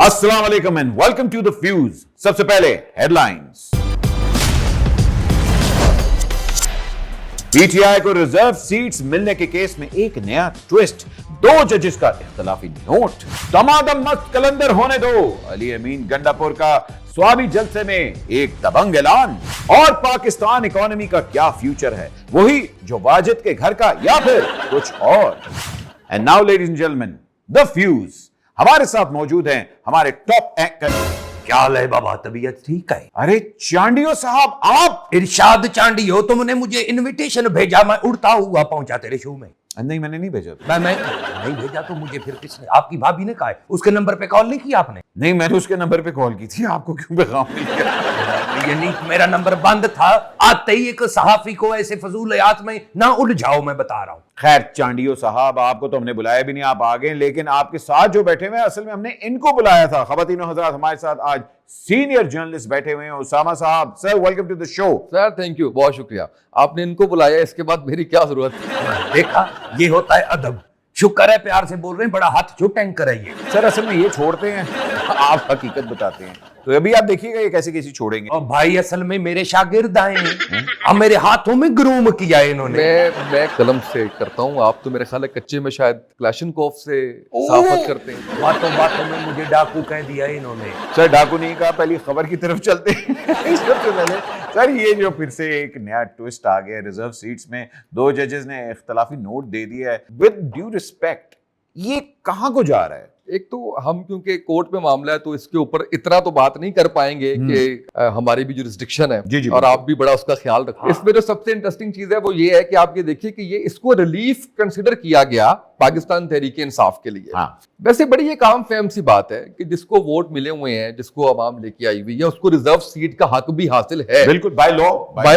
अस्सलाम वालेकुम and welcome to the fuse. सबसे पहले हेडलाइंस। पीटीआई को रिजर्व सीट्स मिलने के केस में एक नया ट्विस्ट, 2 जजेस का इख्तलाफी नोट। दमादम मस्त कलंदर होने दो, अली अमीन गंडापुर का स्वामी जलसे में एक दबंग ऐलान। और पाकिस्तान इकोनॉमी का क्या फ्यूचर है, वही जो वाजिद के घर का या फिर कुछ और। And now ladies and gentleman, the fuse. हमारे साथ मौजूद हैं हमारे टॉप एंकर। क्या हाल है बाबा, तबीयत ठीक है? अरे चांडियो साहब, आप इरशाद चांडी हो, तुमने मुझे इनविटेशन भेजा, मैं उड़ता हुआ पहुंचा तेरे शो में। नहीं, मैंने नहीं भेजा। मैं नहीं भेजा तो मुझे फिर किसने? आपकी भाभी ने कहा है। उसके नंबर पे कॉल नहीं की आपने? नहीं, मैंने उसके नंबर पे कॉल की थी, आपको क्यों पैगाम मिल गया? ये नहीं, मेरा नंबर बंद था। आते ही एक सहाफी को ऐसे फजूलियात में ना उलझाओ, मैं बता रहा हूँ। खैर चांडियो साहब, आपको तो हमने बुलाया भी नहीं, आप आ गए। लेकिन आपके साथ जो बैठे हुए हैं, असल में हमने इनको बुलाया था। खवातीनो हज़रात, हमारे साथ आज सीनियर जर्नलिस्ट बैठे हुए हैं, उसामा साहब। Sir welcome to the show. Sir thank you, बहुत शुक्रिया। आपने इनको बुलाया, इसके बाद मेरी क्या जरूरत है? देखा, ये होता है अदब। शुक्र है प्यार से बोल रहे हैं, बड़ा हाथ जो टैंकर है ये। सर असल में ये छोड़ते हैं, आप हकीकत बताते हैं। तो अभी आप देखिएगा ये कैसे कैसे छोड़ेंगे। और भाई असल में मेरे शागिर्द आए हैं, अब मेरे हाथों में ग्रूम किया है इन्होंने। मैं कलम से करता हूँ, आप तो मेरे ख्याल है कच्चे में शायद क्लाशनकोफ से साफत करते हैं। बातों बातों में मुझे डाकू कह दिया है इन्होंने। सर डाकू नहीं कहा, पहली खबर की तरफ चलते हैं। सबसे पहले सर, ये जो फिर से एक नया ट्विस्ट आ गया, रिजर्व सीट्स में 2 जजेस ने इख्तलाफी नोट दे दिया है। विद ड्यू रिस्पेक्ट, ये कहां को जा रहा है? एक तो हम क्योंकि कोर्ट में मामला है तो इसके ऊपर इतना तो बात नहीं कर पाएंगे कि हमारी भी जुरिस्डिक्शन है। जी, और आप भी बड़ा उसका ख्याल रखें। इसमें जो सबसे इंटरेस्टिंग चीज है वो ये है कि आप ये देखिए कि ये इसको रिलीफ कंसिडर किया गया पाकिस्तान तहरीक इंसाफ के लिए। हाँ। वैसे बड़ी एक आम फहम सी बात है कि जिसको वोट मिले हुए हैं, जिसको अवाम लेके आई हुई है, उसको रिजर्व सीट का हक भी हासिल है। बिल्कुल, बाय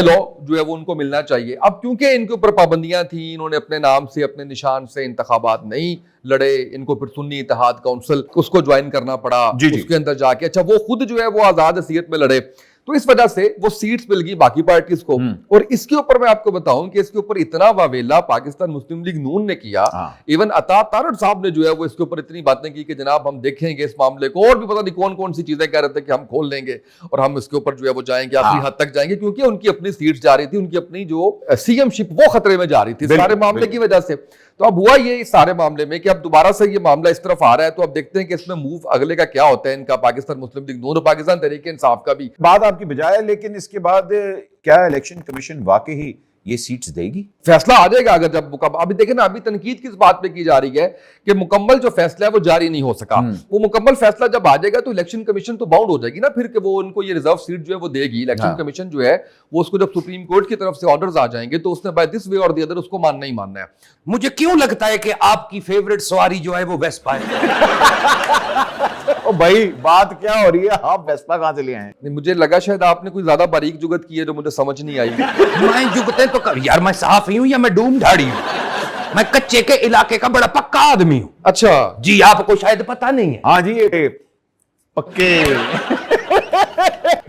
लॉ जो है वो उनको मिलना चाहिए। अब क्योंकि इनके ऊपर पाबंदियां थी, इन्होंने अपने नाम से, अपने निशान से इंतखाबात नहीं लड़े, इनको फिर सुन्नी इत्तेहाद काउंसिल उसको ज्वाइन करना पड़ा। उसके अंदर जाके अच्छा वो खुद जो है वो आजाद हैसियत में लड़े, तो इस वजह से वो सीट्स मिल गई बाकी पार्टीज को। और इसके ऊपर मैं आपको बताऊं कि इसके ऊपर इतना वावेला पाकिस्तान मुस्लिम लीग नून ने किया। इवन अता तारड़ साहब ने जो है वो इसके ऊपर इतनी बातें की कि जनाब हम देखेंगे इस मामले को, और भी पता नहीं कौन कौन सी चीजें कह रहे थे कि हम खोल लेंगे और हम इसके ऊपर जो है वो जाएंगे, आखिरी हद तक जाएंगे, क्योंकि उनकी अपनी सीट्स जा रही थी, उनकी अपनी जो सीएमशिप वो खतरे में जा रही थी सारे मामले की वजह से। तो अब हुआ ये इस सारे मामले में कि अब दोबारा से ये मामला इस तरफ आ रहा है, तो अब देखते हैं कि इसमें मूव अगले का क्या होता है इनका, पाकिस्तान मुस्लिम लीग नून और पाकिस्तान तहरीक इंसाफ का भी। बात आपकी बजाय, लेकिन इसके बाद क्या इलेक्शन कमीशन वाकई ही ये सीट्स देगी? फैसला आ जाएगा अगर जब अभी देखें ना, अभी तनकीद किस बात पे की जा रही है कि मुकम्मल जो फैसला है वो जारी नहीं हो सका। वो मुकम्मल फैसला जब आ जाएगा तो इलेक्शन कमीशन तो बाउंड हो जाएगी ना फिर, कि वो उनको ये रिजर्व सीट जो है वो देगी। इलेक्शन कमीशन जो है वो उसको जब सुप्रीम कोर्ट की तरफ से ऑर्डर्स आ जाएंगे तो उसने बाय दिस वे और द अदर उसको मानना ही मानना है। मुझे क्यों लगता है कि आपकी फेवरेट सवारी जो है वो वेस्पा है। ओ भाई, बात क्या हो रही है? आप वेस्पा कहां से ले आए? नहीं, मुझे लगा शायद आपने कोई ज्यादा बारीक जुगत की है जो मुझे समझ नहीं आई। मैं जुगते तो कर यार, मैं सहाफी हूं या मैं डूम झाड़ी हूं? मैं कच्चे के इलाके का बड़ा पक्का आदमी हूं। अच्छा जी, आपको शायद पता नहीं है। हाँ जी, ये पक्के।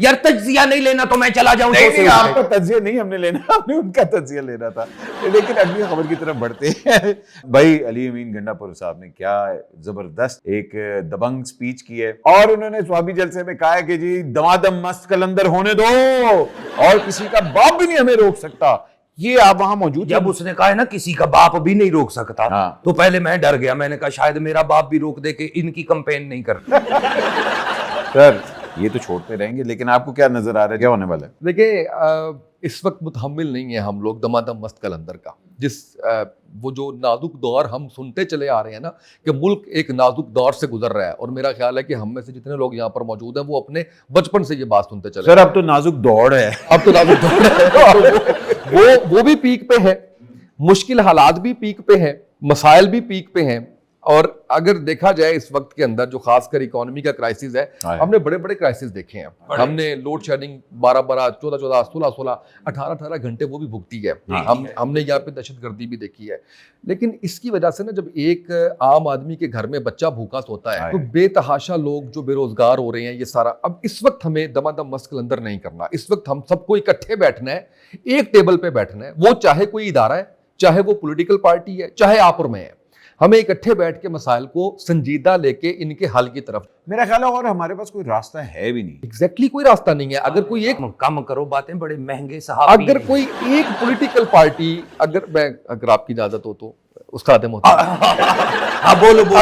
यार तज्जिया नहीं लेना तो मैं चला जाऊं। नहीं, आपका तज्जिया नहीं हमने लेना, हमने उनका तज्जिया लेना था। लेकिन अगली खबर की तरफ बढ़ते हैं। भाई अली अमीन गंडापुर साहब ने क्या जबरदस्त एक दबंग स्पीच की है, और उन्होंने स्वामी जलसे में कहा है कि जी दमादम मस्त कलंदर होने दो, और किसी का बाप भी नहीं हमें रोक सकता। ये आप वहां मौजूद? जब उसने कहा है ना किसी का बाप भी नहीं रोक सकता, तो पहले मैं डर गया। मैंने कहा शायद मेरा बाप भी रोक दे के इनकी कंपेन नहीं करता। सर ये तो छोड़ते रहेंगे, लेकिन आपको क्या नजर आ रहा है, क्या होने वाला है? देखिए इस वक्त मुतहम्मिल नहीं है हम लोग दमादम मस्त कलंदर का। जिस वो जो नाजुक दौर हम सुनते चले आ रहे हैं ना कि मुल्क एक नाजुक दौर से गुजर रहा है, और मेरा ख्याल है कि हम में से जितने लोग यहाँ पर मौजूद हैं वो अपने बचपन से ये बात सुनते चले। सर अब तो नाजुक दौड़ है, अब तो नाजुक दौड़ है। वो भी पीक पे है, मुश्किल हालात भी पीक पे है, मसाइल भी पीक पे हैं। और अगर देखा जाए इस वक्त के अंदर जो खासकर इकोनॉमी का क्राइसिस है, हमने बड़े बड़े क्राइसिस देखे हैं। हमने लोड शेडिंग 12-12, 14-14, 16-16, 18-18 घंटे वो भी भुगती है। हमने यहाँ पे दहशतगर्दी भी देखी है। लेकिन इसकी वजह से ना, जब एक आम आदमी के घर में बच्चा भूखा सोता है तो बेतहाशा लोग जो बेरोजगार हो रहे हैं, ये सारा अब इस वक्त हमें दमादम मस्त कलंदर नहीं करना। इस वक्त हम सबको इकट्ठे बैठना है, एक टेबल पे बैठना है, वो चाहे कोई इदारा है, चाहे वो पॉलिटिकल पार्टी है, चाहे आप और मैं है। हमें इकट्ठे बैठ के मसाइल को संजीदा लेके इनके हल की तरफ। मेरा ख्याल है और हमारे पास कोई रास्ता है भी नहीं। एग्जैक्टली कोई रास्ता नहीं है। अगर कोई एक कम करो बातें, बड़े महंगे साहब। अगर कोई एक पॉलिटिकल पार्टी, अगर आपकी इजाजत हो तो उस्ताद मोहतरम, हाँ बोलो बोलो।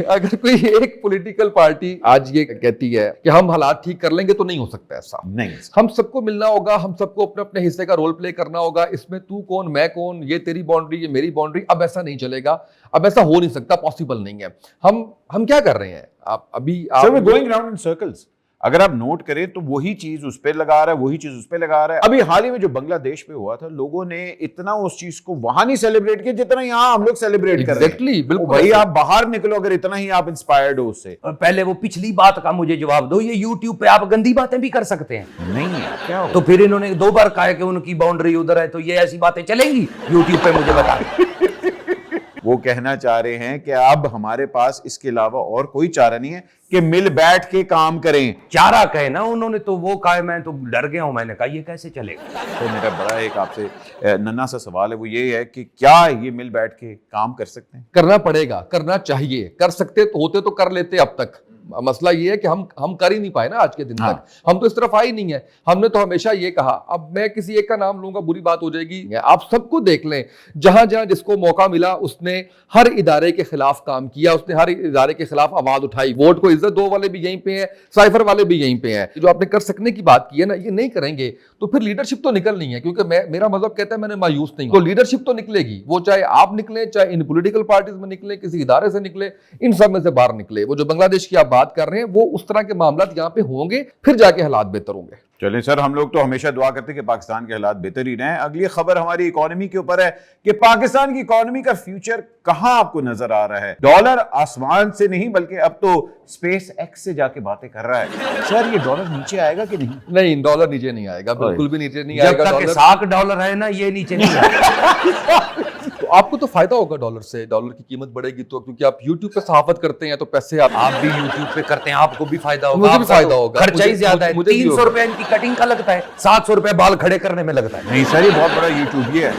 अगर कोई एक पॉलिटिकल पार्टी आज ये कहती है कि हम हालात ठीक कर लेंगे, तो नहीं हो सकता ऐसा। नहीं, हम सबको मिलना होगा, हम सबको अपने अपने हिस्से का रोल प्ले करना होगा। इसमें तू कौन, मैं कौन, ये तेरी बाउंड्री, ये मेरी बाउंड्री, अब ऐसा नहीं चलेगा। अब ऐसा हो नहीं सकता, पॉसिबल नहीं है। हम क्या कर रहे हैं? आप अभी गोइंग राउंड इन सर्कल्स। अगर आप नोट करें तो वही चीज उस पे लगा रहा है, वही चीज उस पे लगा रहा है। अभी हाल ही में जो बांग्लादेश पे हुआ था, लोगों ने इतना उस चीज को वहां नहीं सेलिब्रेट किया जितना यहाँ हम लोग सेलिब्रेट कर रहे हैं। बिल्कुल भाई आप बाहर निकलो अगर इतना ही आप इंस्पायर्ड हो उससे। पहले वो पिछली बात का मुझे जवाब दो, ये YouTube पे आप गंदी बातें भी कर सकते हैं? नहीं है क्या हो? तो फिर इन्होंने 2 बार कहा कि उनकी बाउंड्री उधर है, तो ये ऐसी बातें चलेंगी YouTube पे? मुझे बता। वो कहना चाह रहे हैं कि अब हमारे पास इसके अलावा और कोई चारा नहीं है कि मिल बैठ के काम करें। चारा कहे ना उन्होंने, तो वो कहा, मैं तो डर गया हूं। मैंने कहा ये कैसे चलेगा? तो मेरा बड़ा एक आपसे नन्हा सा सवाल है, वो ये है कि क्या ये मिल बैठ के काम कर सकते हैं? करना पड़ेगा, करना चाहिए। कर सकते तो होते तो कर लेते अब तक। मसला ये है कि हम कर ही नहीं पाए ना आज के दिन तक। हम तो इस तरफ आए ही नहीं है। हमने तो हमेशा ये कहा, अब मैं किसी एक का नाम लूंगा बुरी बात हो जाएगी। आप सबको देख लें, जहां जहां जिसको मौका मिला उसने हर इदारे के खिलाफ काम किया, उसने हर इदारे के खिलाफ आवाज उठाई। वोट को इज्जत दो वाले भी यहीं पे हैं, साइफर वाले भी यहीं पे हैं। जो आपने कर सकने की बात की है ना, ये नहीं करेंगे तो फिर लीडरशिप तो निकलनी है। क्योंकि मेरा मतलब कहता है मैंने मायूस नहीं, तो लीडरशिप तो निकलेगी। वो चाहे आप निकले, चाहे इन पॉलिटिकल पार्टीज में निकले, किसी इदारे से निकले, इन सब में से बाहर निकले। वो जो बांग्लादेश की आप बात कर रहे हैं, वो उस तरह के मामला यहाँ पे होंगे, फिर जाके हालात बेहतर होंगे। चलें सर, हम लोग तो हमेशा दुआ करते हैं कि पाकिस्तान के हालात बेहतर ही रहें। अगली खबर हमारी इकोनॉमी के ऊपर है कि पाकिस्तान की इकोनॉमी का फ्यूचर कहां आपको नजर आ रहा है। डॉलर आसमान से नहीं बल्कि अब तो स्पेस एक्स से जाके बातें कर रहा है। सर ये डॉलर नीचे आएगा कि नहीं? नहीं, डॉलर नीचे नहीं आएगा, बिल्कुल भी नीचे नहीं आएगा। जब तक $60 है ना, ये नीचे नहीं आएगा। तो आपको तो फायदा होगा डॉलर से, डॉलर की कीमत बढ़ेगी तो, क्योंकि आप YouTube पे सहाफत करते हैं तो पैसे आप भी YouTube पे करते हैं, आपको भी फायदा होगा। मुझे भी फायदा होगा। खर्चा ही ज्यादा है, 300 रुपए इनकी कटिंग का लगता है, 700 रुपए बाल खड़े करने में लगता है। नहीं सर, ये बहुत बड़ा यूट्यूब ही है।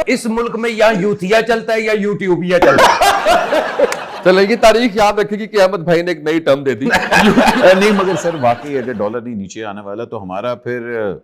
इस मुल्क में या यूथिया चलता है या यूट्यूबिया चलता है। चलो ये तारीख याद रखेगी कि अहमद भाई ने एक नई टर्म दे दी। नहीं मगर सर वाकई अगर डॉलर नहीं नीचे आने वाला तो हमारा फिर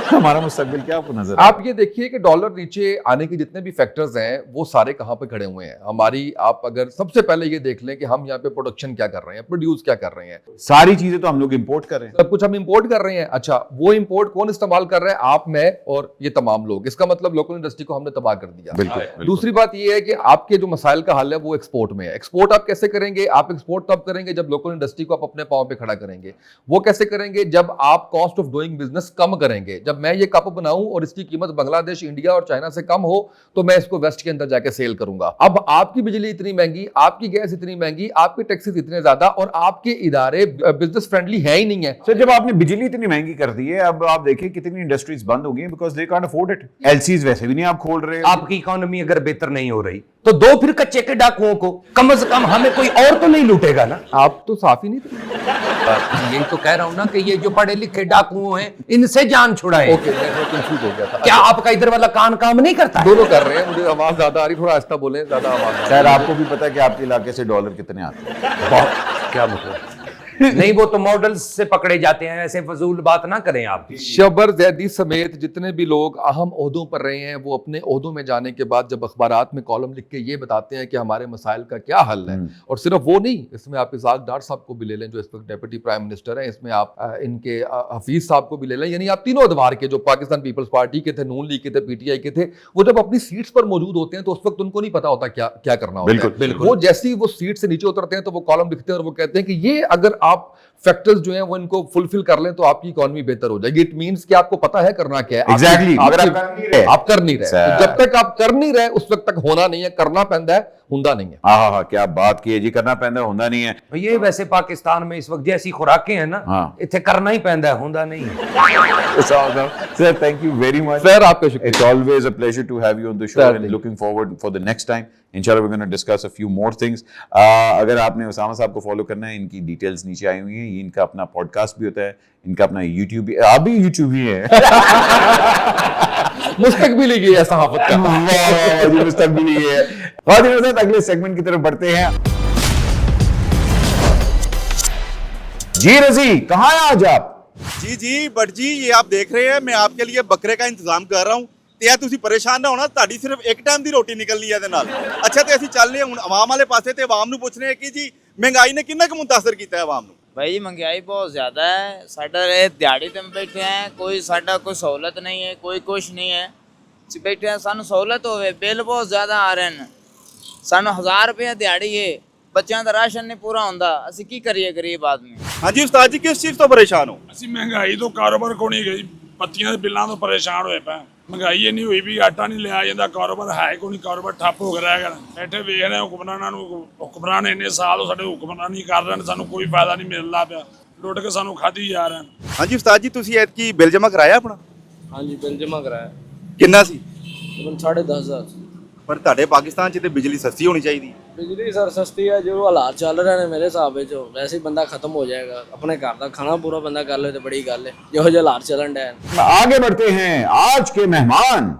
हमारा मुस्तकबिल क्या आपको नजर आप ये देखिए कि डॉलर नीचे आने के जितने भी फैक्टर्स हैं वो सारे कहां पे खड़े हुए हैं हमारी। आप अगर सबसे पहले ये देख लें कि हम यहाँ पे प्रोडक्शन क्या कर रहे हैं, प्रोड्यूस क्या कर रहे हैं। सारी चीजें तो हम लोग इंपोर्ट कर रहे हैं, सब कुछ हम इंपोर्ट कर रहे हैं। अच्छा, वो इंपोर्ट कौन इस्तेमाल कर रहा है? आप, मैं और ये तमाम लोग। इसका मतलब लोकल इंडस्ट्री को हमने तबाह कर दिया। बिल्कुल। दूसरी बात ये है कि आपके जो मसाइल का हल है वो एक्सपोर्ट में है। एक्सपोर्ट आप कैसे करेंगे? आप एक्सपोर्ट तब करेंगे जब लोकल इंडस्ट्री को आप अपने पांव पे खड़ा करेंगे। वो कैसे करेंगे? जब आप कॉस्ट ऑफ डूइंग बिजनेस कम करेंगे। जब मैं ये कप बनाऊं और इसकी कीमत बांग्लादेश, इंडिया और चाइना से कम हो तो मैं इसको वेस्ट के अंदर जाके सेल करूंगा। अब आपकी बिजली इतनी महंगी, आपकी गैस इतनी महंगी, आपके टैक्सेस इतने ज्यादा और आपके इदारे बिजनेस फ्रेंडली है ही नहीं है। सर जब आपने बिजली इतनी महंगी कर दी है, अब आप देखिए कितनी इंडस्ट्रीज बंद हो गई because they can't afford it. LCs वैसे भी नहीं आप खोल रहे। आपकी इकोनॉमी अगर बेहतर नहीं हो रही तो दो फिर कच्चे के डाकुओं को, कम से कम हमें कोई और तो नहीं लूटेगा ना। आप तो साफ ही नहीं थे। यही तो कह रहा हूं ना कि ये जो पढ़े लिखे डाकुओं हैं इनसे जान छुड़ाए। ओके, मैं कंफ्यूज हो गया था। क्या आपका इधर वाला कान काम नहीं करता? दोनों कर रहे हैं। मुझे आवाज ज्यादा आ रही, थोड़ा आहिस्ता बोले, ज्यादा आवाज। सर आपको भी पता है कि आपके इलाके से डॉलर कितने आते हैं? क्या मतलब? नहीं, वो तो मॉडल्स से पकड़े जाते हैं, ऐसे फजूल बात ना करें आप। शबर जैदी समेत जितने भी लोग अहम ओहदों पर रहे हैं वो अपने ओहदों में जाने के बाद जब अखबारात में कॉलम लिख के ये बताते हैं कि हमारे मसाइल का क्या हल है, और सिर्फ वो नहीं, इसमें आप इसाक डार साहब को भी ले लें जो इस वक्त डेप्यूटी प्राइम मिनिस्टर हैं, इसमें आप इनके हफीज साहब को भी ले लें, यानी आप तीनों अदवार के जो पाकिस्तान पीपल्स पार्टी के थे, नून लीग के थे, पीटीआई के थे, वो जब अपनी सीट्स पर मौजूद होते हैं तो उस वक्त उनको नहीं पता होता क्या क्या करना होता है। बिल्कुल। वो जैसे ही वो सीट से नीचे उतरते हैं तो वो कॉलम लिखते हैं और वो कहते हैं कि ये अगर आप फैक्टर्स जो हैं वो इनको फुलफिल कर लें तो आपकी इकोनॉमी बेहतर हो जाएगी। इट मींस कि आपको पता है करना क्या है। एग्जैक्टली, आप कर नहीं रहे। तो जब तक आप कर नहीं रहे उस वक्त तक होना नहीं है। करना पैंदा है, हुंदा नहीं है। हाँ, क्या बात की है जी, करना पैंदा हुंदा नहीं है। ये वैसे पाकिस्तान में इस वक्त जैसी खुराकें हैं ना, इतने करना ही पैंदा है, हुंदा नहीं है। Sir thank you very much sir, आपका शुक्रिया। It's always a pleasure to have you on the show and looking forward for the next time. Inshallah we're going to discuss a few more things. अगर आपने उसामा साहब को follow करना है, इनकी details नीचे नीचे आई हुई हैं। ये इनका अपना पॉडकास्ट भी होता है, इनका अपना यूट्यूब भी, आप भी यूट्यूब ही है। मुस्तकबिल ही है सहाफत का। मुस्तकबिल ही है। और अगले सेगमेंट की तरफ बढ़ते हैं। जी रजी, कहाँ हैं आज आप? जी बट जी, ये आप देख रहे हैं मैं आपके लिए बकरे का इंतजाम कर रहा हूँ ਤੇ ਤੁਸੀਂ ਪਰੇਸ਼ਾਨ ਨਾ ਹੋਣਾ, ਤੁਹਾਡੀ ਸਿਰਫ ਇੱਕ ਟਾਈਮ ਦੀ ਰੋਟੀ ਨਿਕਲਣੀ ਹੈ ਇਹਦੇ ਨਾਲ। ਅੱਛਾ, ਤੇ ਅਸੀਂ ਚੱਲ ਰਹੇ ਹੁਣ ਆਵਾਮ ਵਾਲੇ ਪਾਸੇ ਤੇ ਆਵਾਮ ਨੂੰ ਪੁੱਛ ਰਹੇ ਕਿ ਜੀ ਮਹਿੰਗਾਈ ਨੇ ਕਿੰਨਾ ਕੁ ਮੁਤਾਸਰ ਕੀਤਾ ਹੈ ਆਵਾਮ ਨੂੰ। भाई महंगाई बहुत ज़्यादा है। साडा दिहाड़ी ते बैठे हैं, कोई साडा कोई सहूलत नहीं है, कोई कुछ नहीं है। बैठे हैं, सानू सहूलत होवे, बिल बहुत ज़्यादा आ रहे हैं। सानू 1000 रुपया दिहाड़ी है, बच्चों का राशन नहीं पूरा होंदा, ਅਸੀਂ ਕੀ ਕਰੀਏ ਗਰੀਬ ਆਦਮੀ। ਹਾਂਜੀ ਉਸਤਾਦ ਜੀ, ਕਿਸ ਚੀਜ਼ ਤੋਂ ਪਰੇਸ਼ਾਨ ਹੋ? ਅਸੀਂ ਮਹਿੰਗਾਈ ਤੋਂ ਕਾਰੋਬਾਰ ਕੋ ਨਹੀਂ ਗਈ, ਪੱਤੀਆਂ ਦੇ ਬਿੱਲਾਂ ਤੋਂ ਪਰੇਸ਼ਾਨ ਹੋਏ ਪਏ। ਮਹਿੰਗਾਈ ਇੰਨੀ ਹੋਈ ਵੀ ਆਟਾ ਨਹੀਂ ਲਿਆ ਜਾਂਦਾ, ਕਾਰੋਬਾਰ ਹੈ ਕੋਈ ਨਹੀਂ, ਕਾਰੋਬਾਰ ਠੱਪ ਹੋ ਗਿਆ ਹੈਗਾ। ਬੈਠੇ ਵੇਖ ਰਹੇ ਹੁਕਮਰਾਨਾਂ ਨੂੰ, ਹੁਕਮਰਾਨ ਇੰਨੇ ਸਾਲ ਹੋ ਸਾਡੇ ਹੁਕਮਰਾਨੀ ਕਰ ਰਹੇ ਨੇ, ਸਾਨੂੰ ਕੋਈ ਫਾਇਦਾ ਨਹੀਂ ਮਿਲਦਾ ਪਿਆ, ਲੁੱਟ ਕੇ ਸਾਨੂੰ ਖਾਧੀ ਜਾ ਰਹੇ ਨੇ। ਹਾਂਜੀ ਉਸਤਾਦ ਜੀ, ਤੁਸੀਂ ਐਤਕੀ ਬਿੱਲ ਜਮ੍ਹਾਂ ਕਰਾਇਆ ਆਪਣਾ? ਹਾਂਜੀ ਬਿੱਲ ਜਮ੍ਹਾਂ ਕਰਾਇਆ, ਕਿੰਨਾ ਸੀ? ਤਕਰੀਬਨ 10,500। ਪਰ ਤੁਹਾਡੇ ਪਾਕਿਸਤਾਨ 'ਚ ਤੇ ਬਿਜਲੀ ਸਸਤੀ ਹੋਣੀ ਚਾਹੀਦੀ। ਬਿਜਲੀ ਸਰ ਸਸਤੀ ਹੈ, ਜੋ ਹਾਲਾਤ ਚੱਲ ਰਹੇ ਨੇ ਮੇਰੇ ਹਿਸਾਬ ਵਿੱਚ ਵੈਸੇ ਹੀ ਬੰਦਾ ਖਤਮ ਹੋ ਜਾਏਗਾ। ਆਪਣੇ ਘਰ ਦਾ ਖਾਣਾ ਪੂਰਾ ਬੰਦਾ ਕਰ ਲੇ ਤੇ ਬੜੀ ਗੱਲ ਹੈ, ਜਿਹੋ ਜਿਹੇ ਹਾਲਾਤ ਚੱਲਣ ਡੈ। आगे बढ़ते हैं, आज के मेहमान।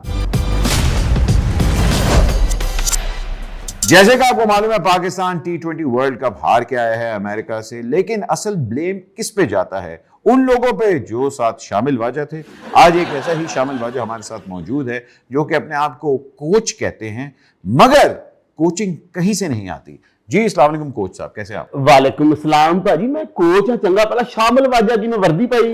जैसे कि आपको मालूम है, पाकिस्तान T20 वर्ल्ड कप हार के आया है अमेरिका से, लेकिन असल ब्लेम किस पे जाता है? उन लोगों पे जो साथ शामिल वाजा थे। आज एक ऐसा ही शामिल वाजा हमारे साथ मौजूद है जो कि अपने आप को कोच कहते हैं, मगर कोचिंग कहीं से नहीं आती। जी अस्सलाम वालेकुम कोच साहब, कैसे आप? वालेकुम अस्सलाम भाजी, मैं कोच हाँ चंगा पहला शामिल वाजा जी में वर्दी पाई।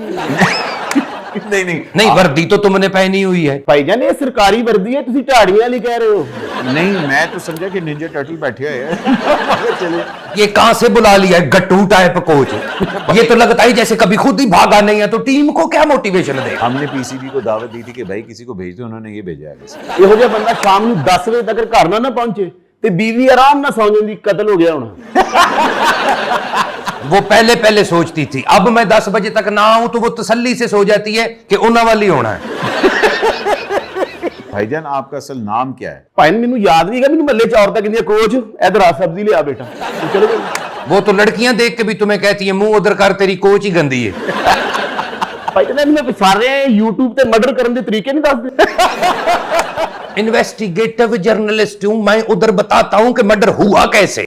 नहीं वर्दी तो तुमने पहनी हुई है भाईजान, ये सरकारी वर्दी है, तुसी ढाड़ियां वाली कह रहे हो। नहीं, मैं तो समझा कि निंजा टर्टल बैठे हुए हैं। चलिए, ये कहां से बुला लिया है गट्टू टाइप कोच? ये तो लगता है जैसे कभी खुद ही भागा नहीं है, तो टीम को क्या मोटिवेशन दे? हमने पीसीबी को दावत दी थी कि भाई किसी को भेज दो, उन्होंने ये भेजा है। ਇਹੋ ਜਿਹਾ ਬੰਦਾ ਸ਼ਾਮ ਨੂੰ 10 ਵਜੇ ਤੱਕ ਘਰ ਨਾ ਪਹੁੰਚੇ ਤੇ बीवी आराम ਨਾਲ ਸੌਂ ਜਾਂਦੀ, कत्ल हो गया होना। वो पहले सोचती थी, अब मैं 10 बजे तक ना आऊं तो वो तसल्ली से सो जाती है कि उन्ना वाली होना है। भाईजान, आपका असल नाम क्या है? भाई मैनू याद नहीं है, मैनू मल्ले च औरतां कहंदियां कोच इधर आ सब्जी ले आ बेटा, चलो। वो तो लड़कियां देख के भी तुम्हें कहती है मुंह उधर कर, तेरी कोच ही गंदी है। भाईजान मैं सारे YouTube ते मर्डर करने के तरीके नहीं दसदे। इन्वेस्टिगेटिव जर्नलिस्ट हूं मैं, उधर बताता हूं कि मर्डर हुआ कैसे।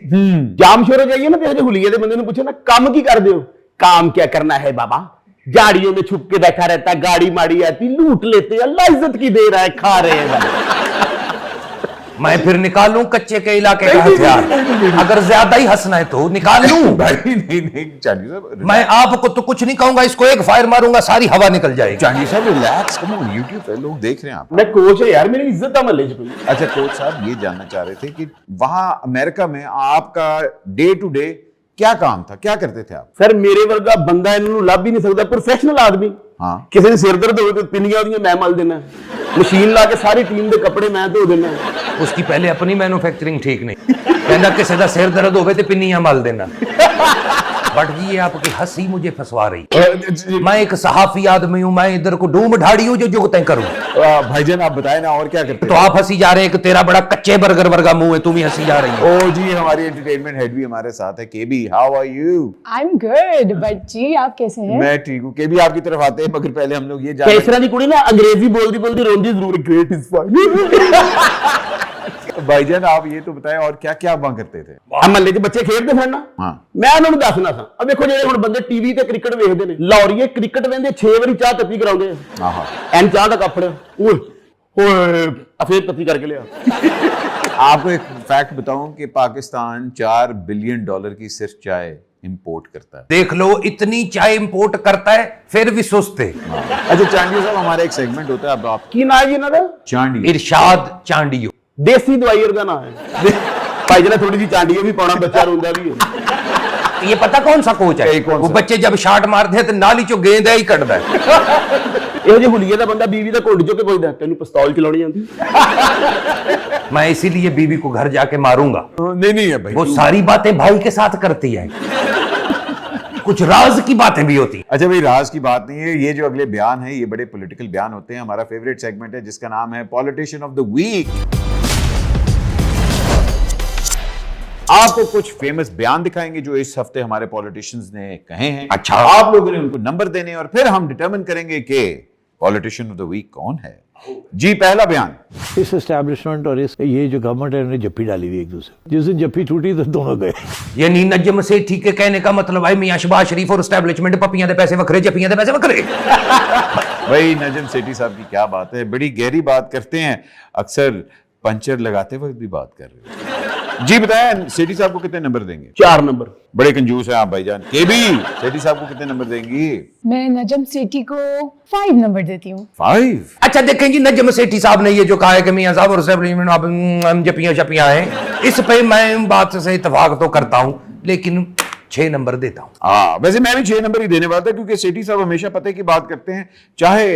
जाम शोर हो जाइए ना, तेरे हुलिये दे बंदे ने पूछे ना काम की कर दे हो? काम क्या करना है बाबा, गाड़ियों में छुप के बैठा रहता, गाड़ी माड़ी आती, लूट लेते, अल्लाह इज्जत की दे रहा है, खा रहे हैं। मैं फिर निकालूं कच्चे के इलाके का हथियार? अगर ज्यादा ही हंसना है तो निकाल लूं। नहीं चांदी साहब, मैं आपको तो कुछ नहीं कहूंगा, इसको एक फायर मारूंगा सारी हवा निकल जाएगी। चांदी साहब रिलैक्स, कम ऑन, YouTube पे लोग देख रहे हैं आप। मैं कोच है यार, मेरी इज्जत है महल्ले च कोई। अच्छा कोच साहब, ये जानना चाह रहे थे कि वहां अमेरिका में आपका डे टू डे क्या काम था, क्या करते थे आप? सर मेरे वर्गा बंदा इन्होंने ਲੱਭ ही नहीं सकता, प्रोफेशनल आदमी। हाँ, ਕਿਸੇ ਦੇ ਸਿਰ ਦਰਦ ਹੋਵੇ ਤੇ ਪਿੰਨੀਆਂ ਉਹਦੀਆਂ ਮੈਂ ਮਲ ਦੇਣਾ, ਮਸ਼ੀਨ ਲਾ ਕੇ ਸਾਰੀ ਟੀਮ ਦੇ ਕੱਪੜੇ ਮੈਂ ਧੋ ਦੇਣਾ। उसकी पहले अपनी मैन्युफैक्चरिंग ठीक नहीं, कहना किसी का सिर दर्द होवे ते पिन्नियां मल देना। बट जी ये आपकी हंसी मुझे फंसवा रही। मैं एक सहाफी आदमी हूं, मैं इधर को डूम ढाड़ी हूं जो जुगतें करूं। भाईजान आप बताएं ना, और क्या करते तो आप हंसी जा रहे हैं कि तेरा बड़ा कच्चे बर्गर वर्गा मुंह है, तुम ही हंसी जा रही हो। ओ जी, हमारी एंटरटेनमेंट हेड भी हमारे साथ है। KB, how are you? I am good, but जी आप कैसे हैं? मैं ठीक हूँ। केबी आपकी तरफ आते हैं, मगर पहले हम लोग ये जान केसरा दी कुड़ी ना अंग्रेजी बोलती बोलती रोंदी जरूर, ग्रेट इज फाइन। भाईजान आप ये तो बताएं और क्या क्या वहां करते थे? महल्ले च बच्चे खेलते सन ना, मैं उन्होंने दसना था। अब देखो जेडे हुण बंदे टीवी ते क्रिकेट देखते ने, लाहौरीए क्रिकेट वेंदे 6 वारी चाह तत्ती कराउंदे आ। एन चाह दा कप फड़िया, ओए ओए फिर तत्ती करके लिया। आपको एक फैक्ट बताऊं कि पाकिस्तान $4 बिलियन की सिर्फ चाय इंपोर्ट करता है। देख लो, इतनी चाय इंपोर्ट करता है फिर भी सुस्त है। अच्छा चांडी साहब, हमारा एक सेगमेंट होता है, अब आप की ना है ना चांडी, इरशाद चांडियो, देसी दवाई वर्गा ना है भाई जना, थोड़ी सी चांडियो भी पाना, बच्चा रोंदा भी है। ये पता कौन सा कोच है? वो बच्चे जब शॉट मारते हैं तो नाली चो गेंद ही कटदा है। ਇਹੋ ਜਿਹੇ ਹੁਲੀਏ ਦਾ ਬੰਦਾ बीवी ਦਾ ਘੁੰਡ ਚੁੱਕ ਕੇ ਪੁੱਛਦਾ, ਤੈਨੂੰ ਪਿਸਤੌਲ ਚਲਾਉਣੀ ਆਉਂਦੀ? मैं इसीलिए बीवी को घर जाके मारूंगा। नहीं है भाई, वो सारी बातें भाई के साथ करती है, कुछ राज की बातें भी होती। अच्छा भाई, राज की बात नहीं है, ये जो अगले बयान है ये बड़े पॉलिटिकल बयान होते हैं। हमारा फेवरेट सेगमेंट है जिसका नाम है पॉलिटिशियन ऑफ द वीक। आपको कुछ फेमस बयान दिखाएंगे जो इस हफ्ते हमारे पॉलिटिशियंस ने कहे हैं। अच्छा। आप लोगों ने उनको नंबर देने और फिर हम डिटरमिन करेंगे कि पॉलिटिशियन ऑफ द वीक कौन है। जी, पहला बयान। इस एस्टैब्लिशमेंट और इस ये जो गवर्नमेंट है उन्होंने जप्पी डाली हुई एक दूसरे, जिस दिन जप्पी टूटी तो दोनों गए। यानी नजम सेठी के कहने का मतलब है मियां शहबाज शरीफ और एस्टैब्लिशमेंट पपियां दे पैसे वखरे जप्पियां दे पैसे वखरे। भाई नजम सेठी साहब की क्या बात है, बड़ी गहरी बात करते हैं, अक्सर पंचर लगाते वक्त भी बात कर रहे हो। जी बताएं, सेठी साहब को कितने नंबर देंगे? 4 नंबर। बड़े कंजूस हैं आप भाईजान। केबी, सेठी साहब को कितने नंबर देंगी? मैं नजम सेठी को 5 नंबर देती हूँ। 5? अच्छा देखें जी, नजम सेठी साहब ने ये जो कहा है कि मियां साहब और एस्टैब्लिशमेंट आप जपियां शपियां हैं, इस पे मैं बात से इत्तेफाक तो करता हूं, लेकिन 6 नंबर देता हूं। हाँ, वैसे मैं भी 6 नंबर ही देने वाला था, क्योंकि सेठी साहब हमेशा पते की बात करते हैं, चाहे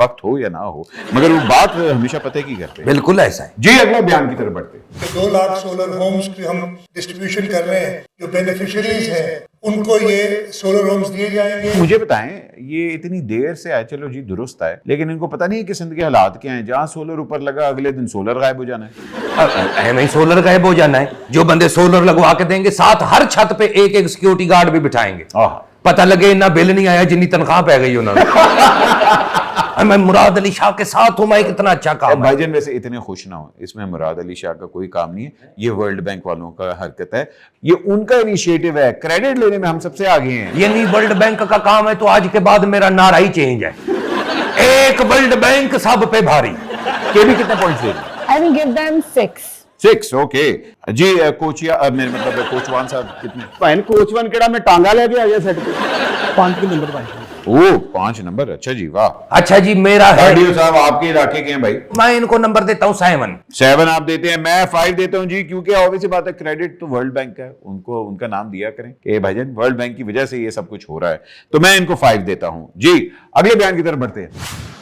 वक्त हो या ना हो, मगर वो बात हमेशा पते की करते हैं। बिल्कुल ऐसा है जी, अगला बयान की तरफ बढ़ते हैं। 2 लाख सोलर होम्स की हम डिस्ट्रीब्यूशन कर रहे हैं, जो बेनिफिशियरीज हैं उनको ये सोलर होम्स दिए जाएंगे। मुझे बताएं, ये इतनी देर से आए, चलो जी दुरुस्त है, लेकिन इनको पता नहीं है कि सिंध के हालात क्या हैं, जहां सोलर ऊपर लगा अगले दिन सोलर गायब हो जाना है। नहीं, सोलर गायब हो जाना है। जो बंदे सोलर लगवा के देंगे, साथ हर छत पे एक सिक्योरिटी गार्ड भी बिठाएंगे, पता लगे ना बिल नहीं आया जितनी तनख्वाह पै गई उन्होंने। मैं मुराद अली शाह के साथ हूं, मैं कितना अच्छा काम है। भाईजान वैसे इतने खुश ना हो, इसमें मुराद अली शाह का कोई काम नहीं है, ये वर्ल्ड बैंक वालों का हरकत है, ये उनका इनिशिएटिव है, क्रेडिट लेने में हम सबसे आगे हैं। ये नहीं वर्ल्ड बैंक का काम है तो आज के बाद मेरा नारा ही चेंज है, एक वर्ल्ड बैंक सब पे भारी। के भी कितने पॉइंट्स देंगे? I will give them 6. 6, okay जी। कोचिया मेरे मतलब कोचवान साहब कितने? भाई कोचवन केड़ा मैं टांगा लेके आ गया सेट पे। 5 के नंबर भाई। ओ 5 नंबर, अच्छा जी, वाह। अच्छा जी, मेरा है साहब आपके इलाके के हैं भाई। मैं इनको नंबर देता हूँ 7 आप देते हैं, मैं 5 देता हूँ जी, क्योंकि ऑब्वियस बात है क्रेडिट तो वर्ल्ड बैंक का है, उनको उनका नाम दिया करें कि भाईजान वर्ल्ड बैंक की वजह से ये सब कुछ हो रहा है, तो मैं इनको 5 देता हूँ जी। अगले बयान की तरफ बढ़ते हैं।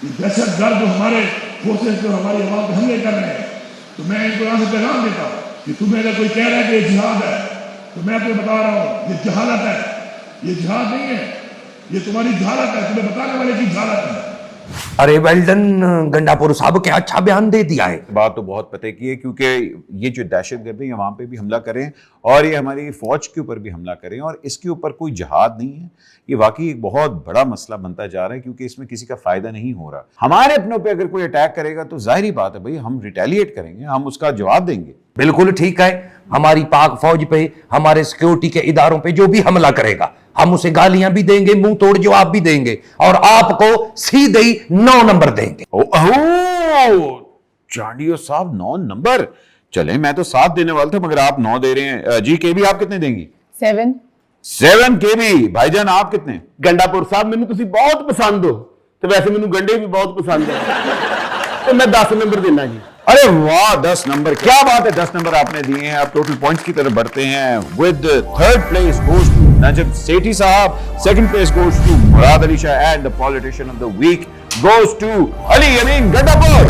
दहशत गर्द हमारे फोर्सेस जो हमारी आवाम पे हमले कर रहे हैं, तो मैं इनको यहाँ से पैगाम देता हूँ कि तुम्हें अगर कोई कह रहा है कि ये जिहाद है, तो मैं आपको बता रहा हूँ ये जहालत है, ये जिहाद नहीं है, ये तुम्हारी जहालत है, तुम्हें बताने वाले की जहालत है। अरे वेल डन गंडापुर साहब, क्या अच्छा बयान दे दिया है। बात तो बहुत पते की है, क्योंकि ये जो दहशतगर्दी है वहां पे भी हमला करें और ये हमारी फौज के ऊपर भी हमला करें, और इसके ऊपर कोई जहाद नहीं है, ये वाकई एक बहुत बड़ा मसला बनता जा रहा है, क्योंकि इसमें किसी का फायदा नहीं हो रहा। हमारे अपनों पे अगर कोई अटैक करेगा तो जाहिर बात है भाई हम रिटेलिएट करेंगे, हम उसका जवाब देंगे। बिल्कुल ठीक है, हमारी पाक फौज पे, हमारे सिक्योरिटी के इदारों पे जो भी हमला करेगा, हम उसे गालियां भी देंगे, मुंह तोड़ जवाब भी देंगे, और आपको सीधे ही 9 नंबर देंगे। चांडियो साहब 9 नंबर, चले मैं तो 7 देने वाला था, मगर आप 9 दे रहे हैं जी। के भी आप कितने देंगी? 7 के भी। भाईजान आप कितने? गंडापुर साहब मैंने तुसी बहुत पसंद हो, तो वैसे मैंने गंडे भी बहुत पसंद है, तो मैं 10 नंबर देना जी। अरे वाह, 10 नंबर, क्या बात है, 10 नंबर आपने दिए हैं। आप टोटल पॉइंट्स की तरफ बढ़ते हैं। With 3rd place goes to Najam Sethi साहब, 2nd place goes to Murad Ali Shah, and the politician of the week goes to Ali Amin Gandapur.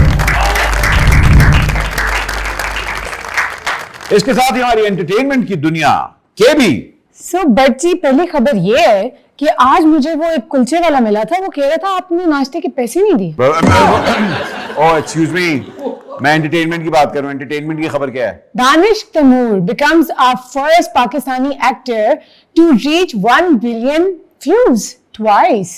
इसके साथ ही हमारी एंटरटेनमेंट की दुनिया के भी। सो बट जी, पहली खबर ये है कि आज मुझे वो एक कुलचे वाला मिला था, वो कह रहा था आपने नाश्ते के पैसे नहीं दिए। ओह एक्सक्यूज मी, मैं एंटरटेनमेंट की बात कर रहा हूं। एंटरटेनमेंट की खबर क्या है? Danish Taimur becomes our first Pakistani actor to reach 1 billion views twice.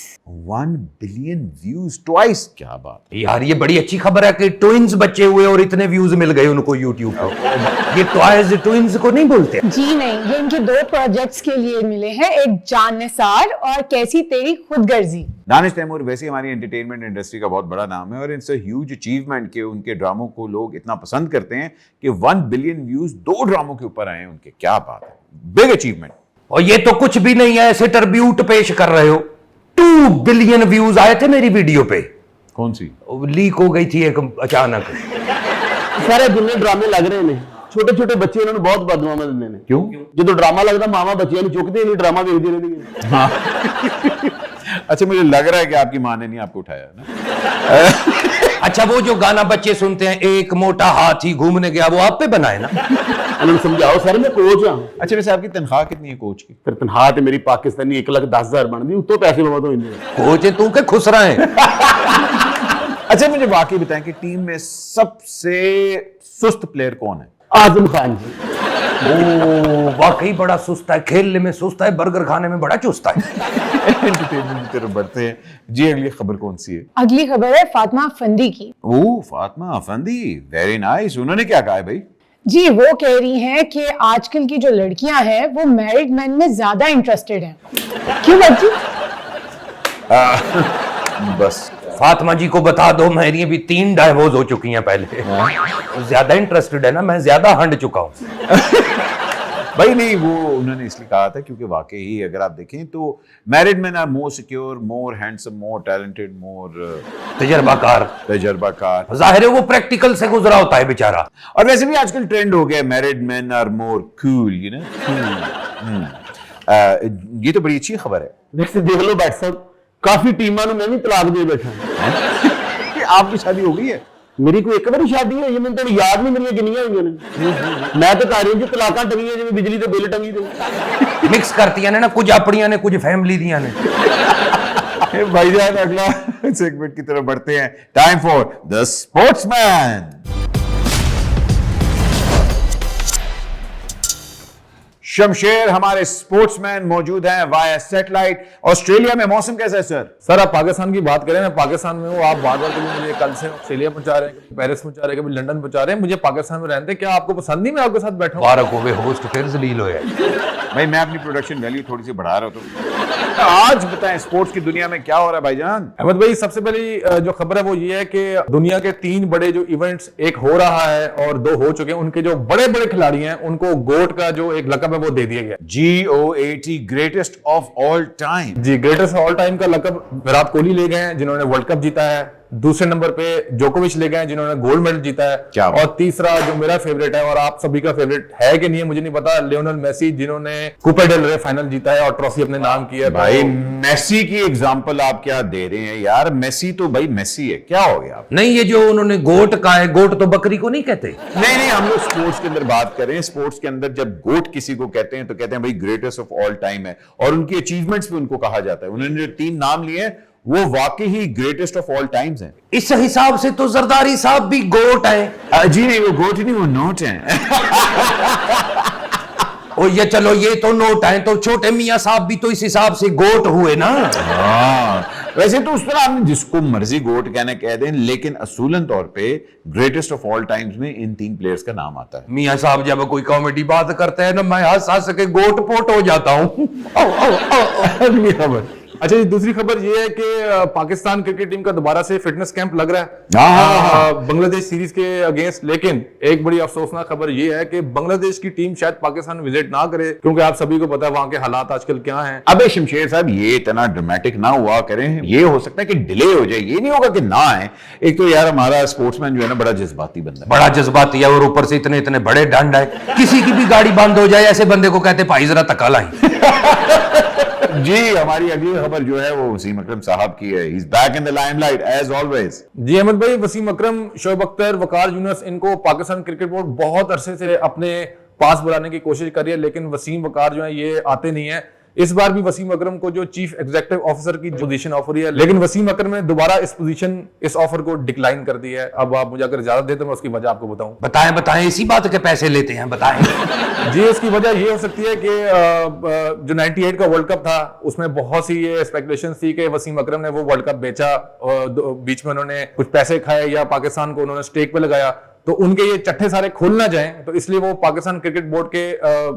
1 billion views twice, क्या बात है यार, ये बड़ी अच्छी खबर है कि ट्विंस बच्चे हुए और इतने व्यूज मिल गए उनको यूट्यूब पर। ये ट्वाइस ट्विंस को नहीं बोलते जी नहीं, ये इनके 2 प्रोजेक्ट्स के लिए मिले हैं, एक जान निसार और कैसी तेरी खुदगर्जी। दानिश तैमूर वैसे हमारी एंटरटेनमेंट इंडस्ट्री का बहुत बड़ा नाम है, और इट्स अ ह्यूज अचीवमेंट के उनके ड्रामों को लोग इतना पसंद करते हैं कि 1 बिलियन व्यूज 2 ड्रामों के ऊपर आए हैं उनके। क्या बात है, बिग अचीवमेंट। और ये तो कुछ भी नहीं है, ऐसे ट्रिब्यूट पेश कर रहे हो। 2 बिलियन व्यूज आए थे मेरी वीडियो पे। कौन सी? लीक हो गई थी एक अचानक। सारे जिन्ने ड्रामे लग रहे हैं, छोटे छोटे बच्चे इन्होंने बहुत बदनाम दिंदे ने। क्यों? जो ड्रामा लगता मामा बच्चियां ਨੂੰ चुकते नहीं, ड्रामा देखते रहते हैं। हाँ। अच्छा, मुझे लग रहा है कि आपकी मां ने नहीं आपको उठाया ना। अच्छा, वो जो गाना बच्चे सुनते हैं, एक मोटा हाथी घूमने गया, वो आप पे बनाए ना? उन्होंने समझाओ सर, मैं कोच हाँ। अच्छा, वैसे आपकी तनख्वाह कितनी है कोच की? फिर तनख्वाह तो मेरी पाकिस्तानी 1,10,000 बनती, उतो पैसे बहुत हो जाते। कोच है तू के खुसरा है। अच्छा, मुझे वाकई बताएं कि टीम में सबसे सुस्त प्लेयर कौन है? आजम खान जी। ओ वाकई बड़ा सुस्त है, खेलने में सुस्त है, बर्गर खाने में बड़ा चुस्त है। एंटरटेनमेंट की तरफ बढ़ते हैं जी। अगली खबर कौन सी है? अगली खबर है फातिमा अफंदी की। ओ फातिमा अफंदी, वेरी नाइस। उन्होंने क्या कहा है भाई? जी वो कह रही हैं कि आजकल की जो लड़कियां हैं वो मैरिड मैन में ज्यादा इंटरेस्टेड हैं। क्यों बच्ची? बस फातिमा जी को बता दो मेरी भी 3 डाइवोर्स हो चुकी हैं पहले। ज्यादा इंटरेस्टेड है ना, मैं ज्यादा हंड चुका हूं। भाई नहीं, वो उन्होंने इसलिए कहा था क्योंकि वाकई ही अगर आप देखें तो married man are more secure, more handsome, more talented, more तजर्बाकार। जाहिर है वो प्रैक्टिकल से गुजरा होता है बेचारा। और वैसे भी आजकल ट्रेंड हो गया, married man are more cool, you know. ये तो बड़ी अच्छी खबर है। वैसे देख लो भाई साहब, काफी टीमां ਨੂੰ मैं भी तलाक दे बैठा कि आपकी शादी हो गई है? मेरी कोई एक बार शादी है, ये मैंने तो याद नहीं मेरी किन्नियां हुई ने। मैं तो कह रही हूं कि तलाकां टंगियां जिवें बिजली दे बिल टंगी दे। मिक्स करतियां ने ना, कुछ अपनियां ने कुछ फैमिली दियां ने। भाईजान अगला सेगमेंट की तरफ बढ़ते हैं। Time for the sportsman. Shamsher हमारे स्पोर्ट्समैन मौजूद हैं वाया सैटेलाइट। ऑस्ट्रेलिया में मौसम कैसा है सर? सर आप पाकिस्तान की बात करें, मैं पाकिस्तान में हूँ। आप बार बार कभी मुझे कल से ऑस्ट्रेलिया पहुंचा रहे हैं, कभी पेरिस पहुंचा रहे हैं, कभी लंदन पहुंचा रहे हैं। मुझे पाकिस्तान में रहते, क्या आपको पसंद नहीं मैं आपके साथ बैठा हूँ? बारक होवे होस्ट फिर जलील होया। भाई मैं अपनी प्रोडक्शन वैल्यू थोड़ी सी बढ़ा रहा हूँ। आज बताएं स्पोर्ट्स की दुनिया में क्या हो रहा है भाईजान? अहमद भाई सबसे पहली जो खबर है वो ये है कि दुनिया के 3 बड़े जो इवेंट्स, एक हो रहा है और 2 हो चुके हैं, उनके जो बड़े बड़े खिलाड़ी हैं उनको गोट का जो एक लकब है वो दे दिया गया। GOAT, greatest of all time. जी, ग्रेटेस्ट ऑल टाइम का लकब विराट कोहली ले गए हैं जिन्होंने वर्ल्ड कप जीता है। दूसरे नंबर पे जोकोविच ले गए हैं जिन्होंने गोल्ड मेडल जीता है। क्या और तीसरा जो मेरा फेवरेट है और आप सभी का फेवरेट है कि नहीं है मुझे नहीं पता, लियोनेल मेसी जिन्होंने कूपा डेल रे फाइनल जीता है और ट्रॉफी अपने नाम की है। भाई मेसी की एग्जांपल आप क्या दे रहे हैं यार? मेसी तो भाई मेसी है, क्या हो गया? नहीं, ये जो उन्होंने गोट कहा है, गोट तो बकरी को नहीं कहते। नहीं, हम लोग स्पोर्ट्स के अंदर बात कर रहे हैं। स्पोर्ट्स के अंदर जब गोट किसी को कहते हैं तो कहते हैं भाई ग्रेटेस्ट ऑफ ऑल टाइम है, और उनकी अचीवमेंट्स भी उनको कहा जाता है। उन्होंने जो 3 नाम लिए हैं वो वाकई ही ग्रेटेस्ट ऑफ ऑल टाइम्स हैं। इस हिसाब से तो जरदारी साहब भी गोट है। जी नहीं, वो गोट ही नहीं, वो नोट हैं। और ये चलो ये तो नोट है, तो छोटे मियां साहब भी तो इस हिसाब से गोट हुए ना। वैसे तो उस तरह आपने जिसको मर्जी गोट कहना कह दें, लेकिन असूलन तौर पे ग्रेटेस्ट ऑफ ऑल टाइम्स में इन 3 प्लेयर्स का नाम आता है। मियां साहब जब कोई कॉमेडी बात करते हैं ना, मैं हंस हंस के गोट पोट हो जाता हूं। अगली खबर। अच्छा जी, दूसरी खबर ये है कि पाकिस्तान क्रिकेट टीम का दोबारा से फिटनेस कैंप लग रहा है बांग्लादेश सीरीज के अगेंस्ट। लेकिन एक बड़ी अफसोसनाक खबर ये है कि बांग्लादेश की टीम शायद पाकिस्तान विजिट ना करे, क्योंकि आप सभी को पता है वहां के हालात आजकल क्या हैं। अबे शमशेर साहब, ये इतना ड्रामेटिक ना हुआ करें। ये हो सकता है कि डिले हो जाए, ये नहीं होगा कि ना आए। एक तो यार हमारा स्पोर्ट्समैन जो है ना बड़ा जज्बाती बंदा है, बड़ा जज्बाती है, और ऊपर से इतने इतने बड़े डंड है। किसी की भी गाड़ी बंद हो जाए ऐसे बंदे को कहते भाई जरा तका लाई। जी हमारी अगली खबर जो है वो वसीम अकरम साहब की है। He's back in the limelight as always। जी अहमद भाई, वसीम अकरम, शोएब अख्तर, वकार यूनुस, इनको पाकिस्तान क्रिकेट बोर्ड बहुत अरसे से अपने पास बुलाने की कोशिश कर रही है, लेकिन वसीम वकार जो है ये आते नहीं है। इस बार भी वसीम अकरम को जो चीफ एग्जीक्यूटिव ऑफिसर की पोजीशन ऑफर है, लेकिन वसीम अकरम ने दोबारा इस पोजीशन, इस ऑफर को डिक्लाइन कर दिया है। अब आप मुझे अगर इजाजत देते मैं उसकी वजह आपको बताऊं। बताएं, इसी बात के पैसे लेते हैं, बताएं। जी, इसकी वजह ये हो सकती है कि जो 98 का वर्ल्ड कप था उसमें बहुत सी ये स्पेकुलेशन थी कि वसीम अकरम ने वो वर्ल्ड कप बेचा, बीच में उन्होंने कुछ पैसे खाए या पाकिस्तान को उन्होंने स्टेक पे लगाया, तो उनके ये चट्टे सारे खुल ना जाएं, तो इसलिए वो पाकिस्तान क्रिकेट बोर्ड के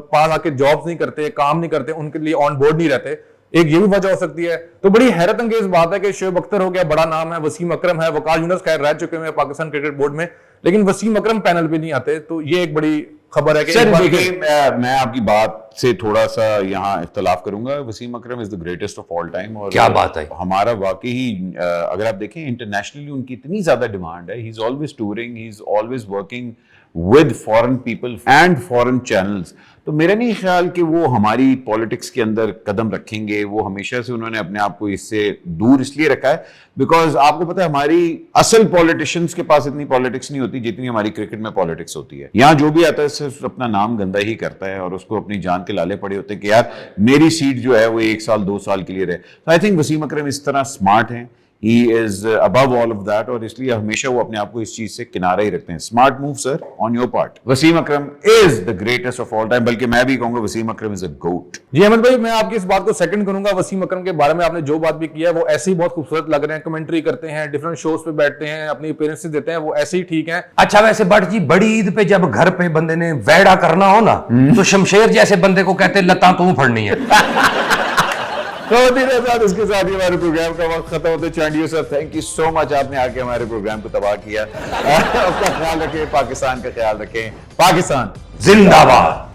पास आके जॉब्स नहीं करते, काम नहीं करते, उनके लिए ऑन बोर्ड नहीं रहते। एक ये भी वजह हो सकती है। तो बड़ी हैरत अंगेज बात है कि शोएब अख्तर हो गया, बड़ा नाम है, वसीम अकरम है, वकार यूनुस खैर रह चुके हैं पाकिस्तान क्रिकेट बोर्ड में, लेकिन वसीम अकरम पैनल पे नहीं आते। तो ये एक बड़ी खबर है कि सर देखिए, मैं आपकी बात से थोड़ा सा यहाँ इख्तलाफ करूंगा। Wasim Akram is the greatest of all time, और क्या बात है। हमारा वाकई ही अगर आप देखें इंटरनेशनली उनकी इतनी ज्यादा डिमांड है। He is always touring, he is always working with foreign people and foreign channels. तो मेरा नहीं ख्याल कि वो हमारी पॉलिटिक्स के अंदर कदम रखेंगे। वो हमेशा से उन्होंने अपने आप को इससे दूर इसलिए रखा है बिकॉज आपको पता है हमारी असल पॉलिटिशियंस के पास इतनी पॉलिटिक्स नहीं होती जितनी हमारी क्रिकेट में पॉलिटिक्स होती है। यहाँ जो भी आता है सिर्फ अपना नाम गंदा ही करता है और उसको अपनी जान के लाले पड़े होते हैं कि यार मेरी सीट जो है वो 1 साल 2 साल के लिए रहे। तो आई थिंक वसीम अकरम इस तरह स्मार्ट हैं, he is above all of that, और इसलिए हमेशा वो अपने आप को इस चीज से किनारे ही रखते हैं। Smart move sir on your part. Wasim Akram is the greatest of all time, बल्कि मैं भी कहूंगा Wasim Akram is a goat. जी अहमद भाई, मैं आपकी इस बात को सेकंड करूंगा। वसीम अकरम के बारे में आपने जो बात भी किया है वो ऐसे ही बहुत खूबसूरत लग रहे हैं। कमेंट्री करते हैं, डिफरेंट शोज पे बैठते हैं, अपनी अपीयरेंसेस देते हैं, वो ऐसे ही ठीक है। अच्छा वैसे भट्ट जी, बड़ी ईद पे जब घर पे बंदे ने वैड़ा करना हो ना, तो शमशेर जैसे बंदे को कहते लता तू फड़नी है। तो इसके साथ ही हमारे प्रोग्राम का वक्त खत्म होते। Chandio sir, thank you so much, आपने आके हमारे प्रोग्राम को तबाह किया। अपना ख्याल रखें, पाकिस्तान का ख्याल रखें। पाकिस्तान जिंदाबाद।